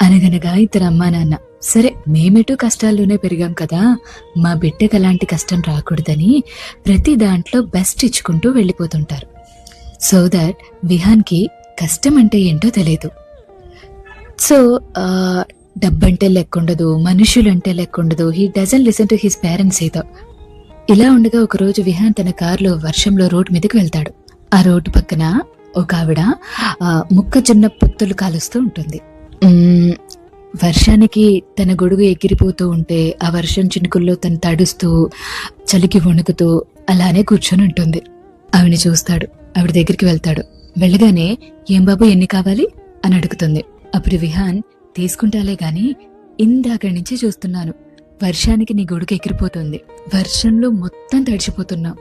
అనగనగా ఇద్దరు అమ్మా నాన్న, సరే మేమెటూ కష్టాల్లోనే పెరిగాం కదా, మా బిడ్డకు అలాంటి కష్టం రాకూడదని ప్రతి దాంట్లో బెస్ట్ ఇచ్చుకుంటూ వెళ్ళిపోతుంటారు. సో దట్ విహాన్కి కష్టం అంటే ఏంటో తెలియదు. సో డబ్బంటే లెక్కుండదు, మనుషులంటే లెక్కుండదు. He doesn't listen to his parents ఏదో. ఇలా ఉండగా ఒకరోజు విహాన్ తన కారులో వర్షంలో రోడ్డు మీదకి వెళ్తాడు. ఆ రోడ్డు పక్కన ఒక ఆవిడ మొక్కజొన్న పొత్తులు కాలుస్తూ ఉంటుంది. వర్షానికి తన గొడుగు ఎగిరిపోతూ ఉంటే ఆ వర్షం చినుకుల్లో తను తడుస్తూ చలికి వణుకుతూ అలానే కూర్చొని ఉంటుంది. ఆవిడని చూస్తాడు. ఆవిడ దగ్గరికి వెళ్తాడు. వెళ్ళగానే, ఏం బాబు ఎన్ని కావాలి అని అడుగుతుంది. అప్పుడు విహాన్, తీసుకుంటాలే గాని ఇందాక నుంచి చూస్తున్నాను, వర్షానికి నీ గొడుగు ఎగిరిపోతుంది, వర్షంలో మొత్తం తడిచిపోతున్నావు,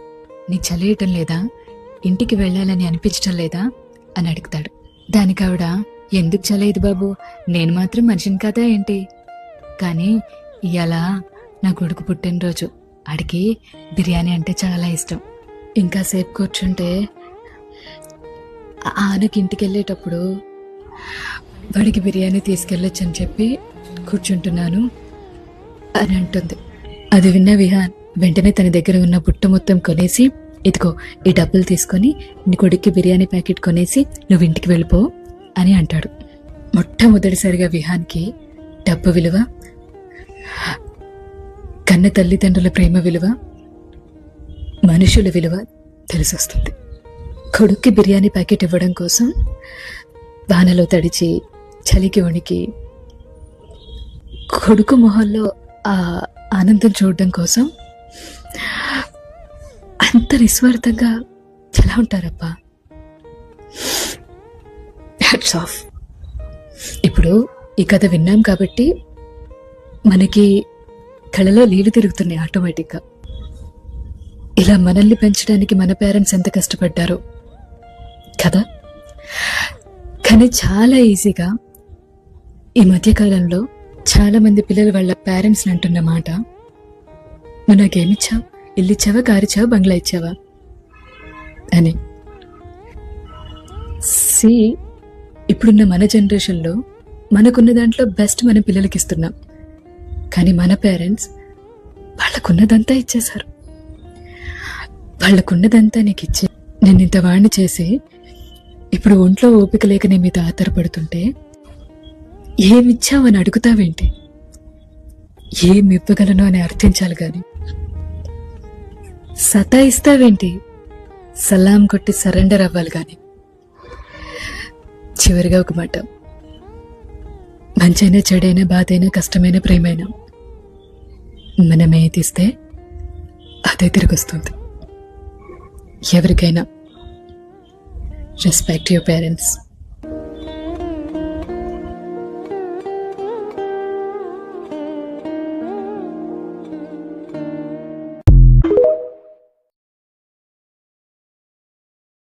నీ చలియటం లేదా, ఇంటికి వెళ్ళాలని అనిపించటం లేదా అని అడుగుతాడు. దానికి ఆవిడ, ఎందుకు చలేదు బాబు, నేను మాత్రం మనిషిని కదా ఏంటి, కానీ ఇవాళ నా కొడుకు పుట్టినరోజు, ఆడికి బిర్యానీ అంటే చాలా ఇష్టం, ఇంకా సేపు కూర్చుంటే ఆనకి ఇంటికి వెళ్ళేటప్పుడు వాడికి బిర్యానీ తీసుకెళ్ళొచ్చు అని చెప్పి కూర్చుంటున్నాను అని అంటుంది. అది విన్న విహాన్ వెంటనే తన దగ్గర ఉన్న బుట్ట మొత్తం కొనేసి, ఇదిగో ఈ డబ్బులు తీసుకొని నీ కొడుక్కి బిర్యానీ ప్యాకెట్ కొనేసి నువ్వు ఇంటికి వెళ్ళిపో అని అంటాడు. మొట్టమొదటిసారిగా విహాన్కి డబ్బు విలువ, కన్న తల్లిదండ్రుల ప్రేమ విలువ, మనుషుల విలువ తెలిసొస్తుంది. కొడుక్కి బిర్యానీ ప్యాకెట్ ఇవ్వడం కోసం వానలో తడిచి చలికి వణికి కొడుకు మొహంలో ఆ ఆనందం చూడడం కోసం అంత నిస్వార్థంగా ఎలా ఉంటారబ్బా. Hats off. ఇప్పుడు ఈ కథ విన్నాం కాబట్టి మనకి కళ్ళలో నీళ్లు తిరుగుతున్నాయి ఆటోమేటిక్గా. ఇలా మనల్ని పెంచడానికి మన పేరెంట్స్ ఎంత కష్టపడ్డారో కదా. కానీ చాలా ఈజీగా ఈ మధ్యకాలంలో చాలా మంది పిల్లలు వాళ్ళ పేరెంట్స్ని అంటున్న మాట, నువ్వు నాకేమిచ్చావు, ఇల్లు ఇచ్చావా, కారు ఇచ్చావా, బంగ్లా ఇచ్చావా అని. ఇప్పుడున్న మన జనరేషన్లో మనకున్న దాంట్లో బెస్ట్ మన పిల్లలకి ఇస్తున్నాం. కానీ మన పేరెంట్స్ వాళ్ళకున్నదంతా ఇచ్చేశారు. వాళ్ళకున్నదంతా నీకు ఇచ్చి నేను ఇంత వాణ్ణి చేసి ఇప్పుడు ఒంట్లో ఓపిక లేక నీ మీద ఆధారపడుతుంటే ఏమిచ్చావు అని అడుగుతావేంటి? ఏమి ఇవ్వగలను అని అర్థించాలి గాని సతాయిస్తావేంటి? సలాం కొట్టి సరెండర్ అవ్వాలి గాని. చివరిగా ఒక మాట, మంచైనా చెడైనా బాధైనా కష్టమైన ప్రేమైనా మనం ఏదిస్తే అదే తిరిగి వస్తుంది. ఎవరికైనా రెస్పెక్ట్ యువర్ పేరెంట్స్.